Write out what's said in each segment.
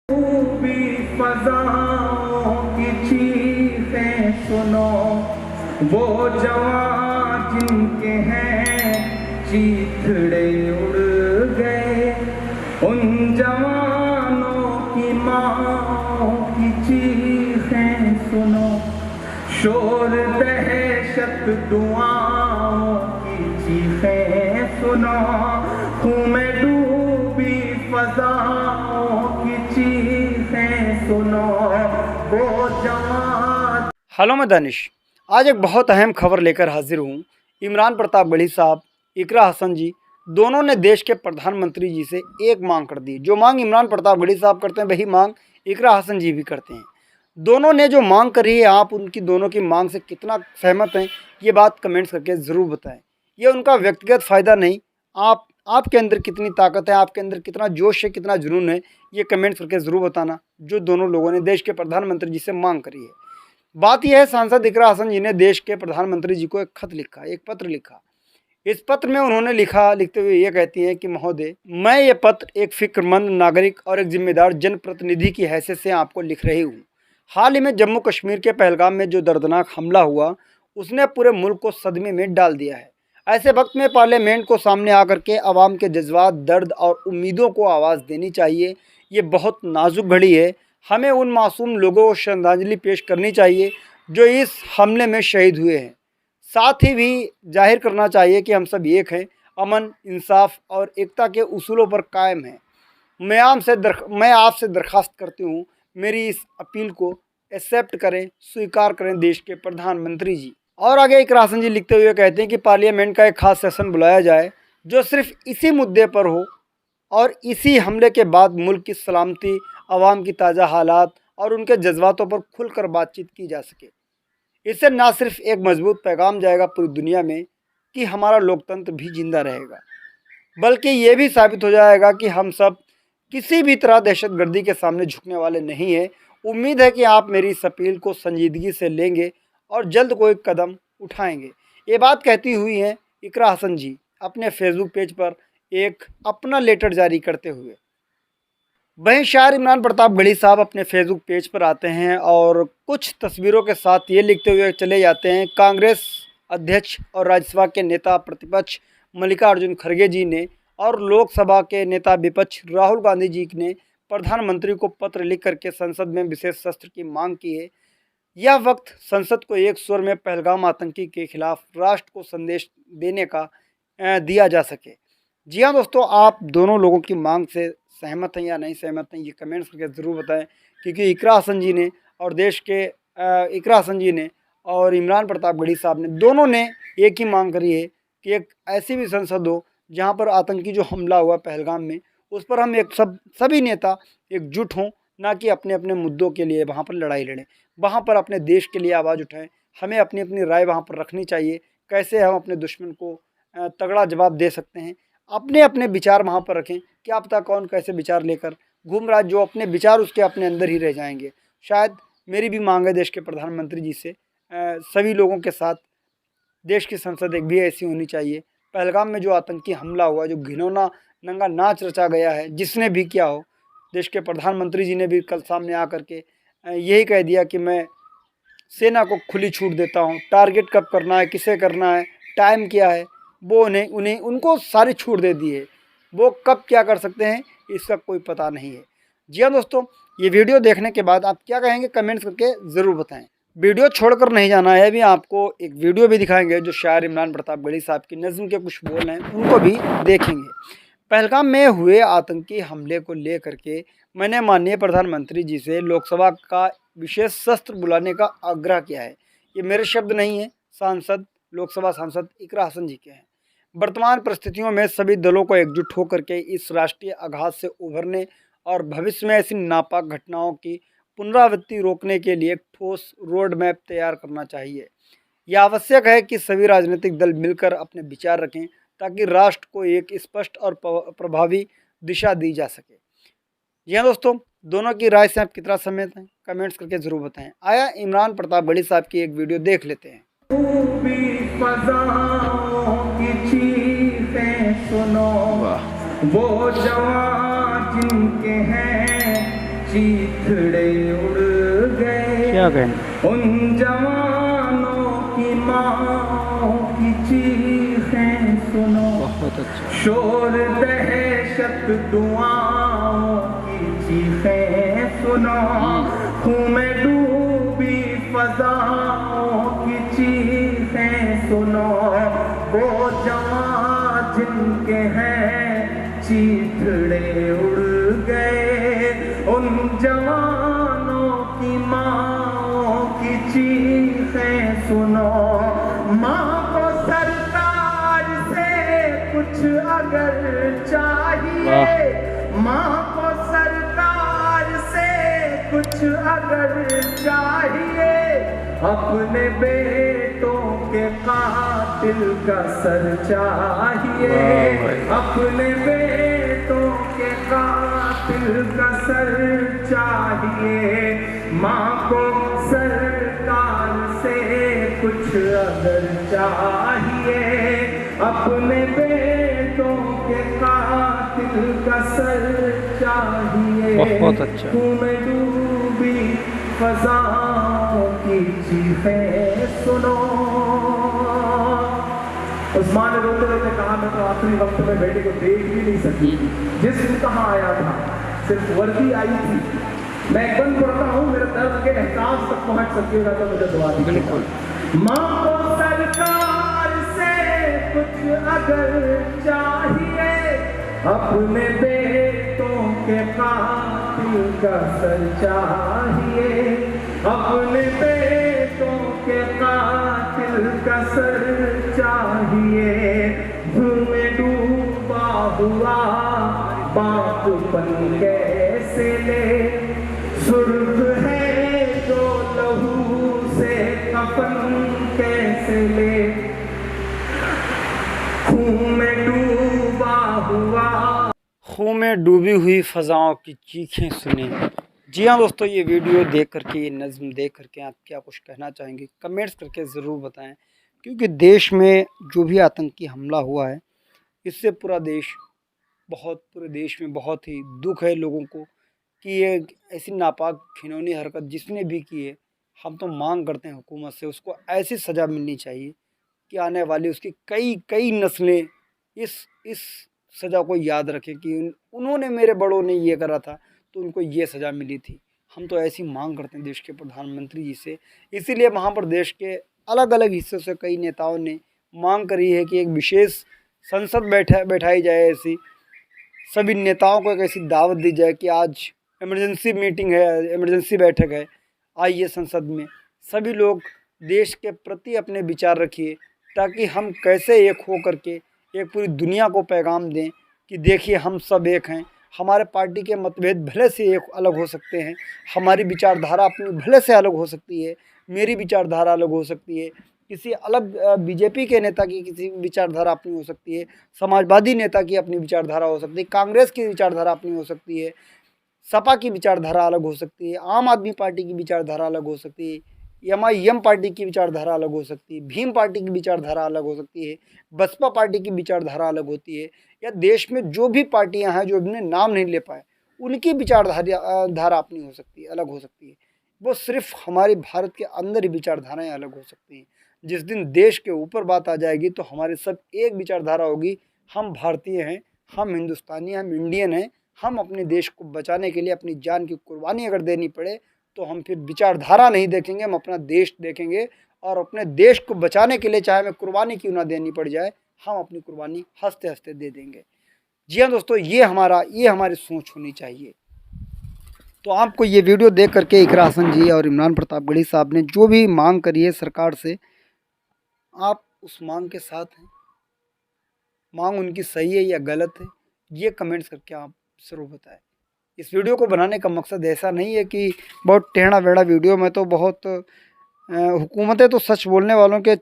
भी फज़ाओं की चीखें सुनो, वो जवान जिनके हैं चीथड़े उड़ गए, उन जवानों की माँ की चीखें सुनो, शोर दहशत दुआओं की चीखें सुनो, खून में डूबी फज़ाओं की चीखें सुनो, वो जवान। हेलो, मैं दानिश। आज एक बहुत अहम खबर लेकर हाजिर हूँ। इमरान प्रतापगढ़ी साहब, इकरा हसन जी दोनों ने देश के प्रधानमंत्री जी से एक मांग कर दी। जो मांग इमरान प्रतापगढ़ी साहब करते हैं वही मांग इकरा हसन जी भी करते हैं। दोनों ने जो मांग करी है, आप उनकी दोनों की मांग से कितना सहमत हैं, ये बात कमेंट्स करके ज़रूर बताएं। ये उनका व्यक्तिगत फ़ायदा नहीं, आपके अंदर कितनी ताकत है, आपके अंदर कितना जोश है, कितना जुनून है, ये कमेंट्स करके ज़रूर बताना। जो दोनों लोगों ने देश के प्रधानमंत्री जी से मांग करी है। बात यह है, सांसद इकरा हसन जी ने देश के प्रधानमंत्री जी को एक खत लिखा, एक पत्र लिखा। इस पत्र में उन्होंने लिखते हुए ये कहती हैं कि महोदय, मैं ये पत्र एक फिक्रमंद नागरिक और एक जिम्मेदार जनप्रतिनिधि की हैसियत से आपको लिख रही हूँ। हाल ही में जम्मू कश्मीर के पहलगाम में जो दर्दनाक हमला हुआ, उसने पूरे मुल्क को सदमे में डाल दिया है। ऐसे वक्त में पार्लियामेंट को सामने आकर के आवाम के जज्बात, दर्द और उम्मीदों को आवाज़ देनी चाहिए। ये बहुत नाजुक घड़ी है। हमें उन मासूम लोगों को श्रद्धांजलि पेश करनी चाहिए जो इस हमले में शहीद हुए हैं। साथ ही भी जाहिर करना चाहिए कि हम सब एक हैं, अमन, इंसाफ और एकता के उसूलों पर कायम हैं। मैं आपसे दरख्वास्त करती हूँ, मेरी इस अपील को एक्सेप्ट करें, स्वीकार करें देश के प्रधानमंत्री जी। और आगे इकरा हसन जी लिखते हुए कहते हैं कि पार्लियामेंट का एक खास सेशन बुलाया जाए जो सिर्फ इसी मुद्दे पर हो और इसी हमले के बाद मुल्क की सलामती, आवाम की ताज़ा हालात और उनके जज्बातों पर खुलकर बातचीत की जा सके। इससे ना सिर्फ एक मजबूत पैगाम जाएगा पूरी दुनिया में कि हमारा लोकतंत्र भी जिंदा रहेगा, बल्कि ये भी साबित हो जाएगा कि हम सब किसी भी तरह दहशतगर्दी के सामने झुकने वाले नहीं हैं। उम्मीद है कि आप मेरी इस अपील को संजीदगी से लेंगे और जल्द कोई कदम उठाएंगे। ये बात कहती हुई हैं इकरा हसन जी अपने फेसबुक पेज पर एक अपना लेटर जारी करते हुए। वहीं शायर इमरान प्रतापगढ़ी साहब अपने फेसबुक पेज पर आते हैं और कुछ तस्वीरों के साथ ये लिखते हुए चले जाते हैं, कांग्रेस अध्यक्ष और राज्यसभा के नेता प्रतिपक्ष मल्लिकार्जुन खड़गे जी ने और लोकसभा के नेता विपक्ष राहुल गांधी जी ने प्रधानमंत्री को पत्र लिख करके संसद में विशेष सत्र की मांग की है। यह वक्त संसद को एक स्वर में पहलगाम आतंकी के खिलाफ राष्ट्र को संदेश देने का दिया जा सके। जी हाँ दोस्तों, आप दोनों लोगों की मांग से सहमत हैं या नहीं सहमत हैं, ये कमेंट्स करके ज़रूर बताएं। क्योंकि इकरा हसन जी ने और देश के इकरा हसन जी ने और इमरान प्रतापगढ़ी साहब ने दोनों ने एक ही मांग करी है कि एक ऐसी भी संसद हो जहाँ पर आतंकी जो हमला हुआ पहलगाम में, उस पर हम सभी नेता एकजुट हों, ना कि अपने अपने मुद्दों के लिए वहाँ पर लड़ाई लड़ें। वहाँ पर अपने देश के लिए आवाज़ उठाएं। हमें अपनी अपनी राय वहाँ पर रखनी चाहिए, कैसे हम अपने दुश्मन को तगड़ा जवाब दे सकते हैं। अपने अपने विचार वहाँ पर रखें, क्या पता कौन कैसे विचार लेकर घूम रहा है, जो अपने विचार उसके अपने अंदर ही रह जाएंगे। शायद मेरी भी मांग है देश के प्रधानमंत्री जी से, सभी लोगों के साथ देश की संसद एक भी ऐसी होनी चाहिए। पहलगाम में जो आतंकी हमला हुआ, जो घिनौना नंगा नाच रचा गया है, जिसने भी किया हो, देश के प्रधानमंत्री जी ने भी कल सामने आकर के यही कह दिया कि मैं सेना को खुली छूट देता हूँ, टारगेट कब करना है, किसे करना है, टाइम क्या है, वो उनको सारी छूट दे दी है। वो कब क्या कर सकते हैं इसका कोई पता नहीं है। जी हाँ दोस्तों, ये वीडियो देखने के बाद आप क्या कहेंगे कमेंट्स करके ज़रूर बताएं। वीडियो छोड़कर नहीं जाना है, अभी आपको एक वीडियो भी दिखाएंगे जो शायर इमरान प्रतापगढ़ी साहब की नज़्म के कुछ बोल हैं, उनको भी देखेंगे। पहलगाम में हुए आतंकी हमले को लेकर के मैंने माननीय प्रधानमंत्री जी से लोकसभा का विशेष सत्र बुलाने का आग्रह किया है। ये मेरे शब्द नहीं है, लोकसभा सांसद इकरा हसन जी के हैं। वर्तमान परिस्थितियों में सभी दलों को एकजुट होकर के इस राष्ट्रीय आघात से उभरने और भविष्य में ऐसी नापाक घटनाओं की पुनरावृत्ति रोकने के लिए एक ठोस रोड मैप तैयार करना चाहिए। यह आवश्यक है कि सभी राजनीतिक दल मिलकर अपने विचार रखें ताकि राष्ट्र को एक स्पष्ट और प्रभावी दिशा दी जा सके। जी हाँ दोस्तों, दोनों की राय से आप कितना सहमत हैं कमेंट्स करके ज़रूर बताएं। आया इमरान प्रतापगढ़ी साहब की एक वीडियो देख लेते हैं। सुनो, वो जवान जिनके हैं चीथड़े उड़ गए। क्या कहना। उन जवानों की माँ की चीखें सुनो, बहुत अच्छा। शोर दहशत दुआओं की चीखें सुनो, खून में डूबी फजाओं की चीखें सुनो। वो जवान जिनके हैं चीथड़े उड़ गए, उन जवानों की माँ की चीखें सुनो। माँ को सरकार से कुछ अगर चाहिए, माँ को सरकार से कुछ अगर चाहिए, अपने बेटों के कातिल का सर चाहिए, अपने बेटों के कातिल का सर चाहिए। माँ को सरकार से कुछ अगर चाहिए, अपने बेटों के कातिल का सर चाहिए। बहुत अच्छा। खून में डूबी फजाओं की चीखें सुनो। उस माँ ने रोते रोते कहा, मैं तो आखिरी वक्त में बेटे को देख भी नहीं सकी। जिस दिन कहाँ आया था, सिर्फ वर्दी आई थी। मैं बंद पढ़ता हूँ, मेरे दर्द के एहसास तक पहुँच सकेगा तो मुझे दुआ दीजिए। बिल्कुल। माँ को सरकार से कुछ अगर चाहिए, अपने बेटों के कातिल का सर चाहिए, अपने बेटों के कातिल का सर चाहिए। धूम में डूबा हुआ बापपन कैसे ले, सुर्ख है जो लहू से कफन कैसे ले, खून में डूबा हुआ। खून में डूबी हुई फ़ज़ाओं की चीखें सुने। जी हाँ दोस्तों, ये वीडियो देख करके, ये नज़्म देख करके आप क्या कुछ कहना चाहेंगे, कमेंट्स करके ज़रूर बताएं। क्योंकि देश में जो भी आतंकी हमला हुआ है, इससे पूरे देश में बहुत ही दुख है लोगों को कि ये ऐसी नापाक घिनौनी हरकत जिसने भी की है, हम तो मांग करते हैं हुकूमत से उसको ऐसी सज़ा मिलनी चाहिए कि आने वाली उसकी कई नस्लें इस सज़ा को याद रखें कि उन्होंने, मेरे बड़ों ने ये करा था तो उनको ये सज़ा मिली थी। हम तो ऐसी मांग करते हैं देश के प्रधानमंत्री जी से। इसीलिए वहाँ पर देश के अलग अलग हिस्सों से कई नेताओं ने मांग करी है कि एक विशेष संसद बैठाई जाए, ऐसी सभी नेताओं को एक ऐसी दावत दी जाए कि आज इमरजेंसी मीटिंग है, इमरजेंसी बैठक है, आइए संसद में सभी लोग देश के प्रति अपने विचार रखिए, ताकि हम कैसे एक हो करके एक पूरी दुनिया को पैगाम दें कि देखिए हम सब एक हैं। हमारे पार्टी के मतभेद भले से एक अलग हो सकते हैं, हमारी विचारधारा अपनी भले से अलग हो सकती है, मेरी विचारधारा अलग हो सकती है, किसी अलग बीजेपी के नेता की किसी विचारधारा अपनी हो सकती है, समाजवादी नेता की अपनी विचारधारा हो सकती है, कांग्रेस की विचारधारा अपनी हो सकती है, सपा की विचारधारा अलग हो सकती है, आम आदमी पार्टी की विचारधारा अलग हो सकती है, एमआईएम पार्टी की विचारधारा अलग हो सकती है, भीम पार्टी की विचारधारा अलग हो सकती है, बसपा पार्टी की विचारधारा अलग होती है, या देश में जो भी पार्टियां हैं जो अपने नाम नहीं ले पाए उनकी विचारधारा अपनी हो सकती है, अलग हो सकती है। वो सिर्फ हमारे भारत के अंदर ही विचारधाराएं अलग हो सकती हैं। जिस दिन देश के ऊपर बात आ जाएगी तो हमारी सब एक विचारधारा होगी, हम भारतीय हैं, हम हिंदुस्तानी हैं, हम इंडियन हैं, हम अपने देश को बचाने के लिए अपनी जान की कुर्बानी अगर देनी पड़े तो हम फिर विचारधारा नहीं देखेंगे, हम अपना देश देखेंगे। और अपने देश को बचाने के लिए चाहे हमें कुर्बानी क्यों ना देनी पड़ जाए, हम अपनी कुर्बानी हंसते हंसते दे देंगे। जी हाँ दोस्तों, ये हमारी सोच होनी चाहिए। तो आपको ये वीडियो देख करके इकरा हसन जी और इमरान प्रतापगढ़ी साहब ने जो भी मांग करी है सरकार से, आप उस मांग के साथ हैं? मांग उनकी सही है या गलत है, ये कमेंट्स करके आप ज़रूर बताएं। इस वीडियो को बनाने का मकसद ऐसा नहीं है कि बहुत टेढ़ा वेढ़ा वीडियो में तो बहुत हुकूमतें तो सच बोलने वालों के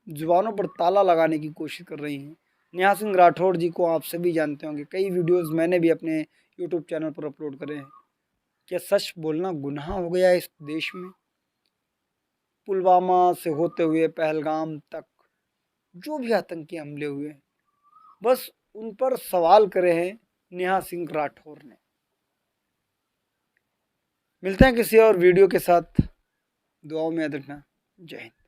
जुबानों पर ताला लगाने की कोशिश कर रही हैं। नेहा सिंह राठौड़ जी को आप सभी जानते होंगे, कई वीडियोस मैंने भी अपने यूट्यूब चैनल पर अपलोड करे हैं। क्या सच बोलना गुनाह हो गया है इस देश में? पुलवामा से होते हुए पहलगाम तक जो भी आतंकी हमले हुए हैं, बस उन पर सवाल करे हैं नेहा सिंह राठौर ने। मिलते हैं किसी और वीडियो के साथ, दुआओं में याद रखना। जय हिंद।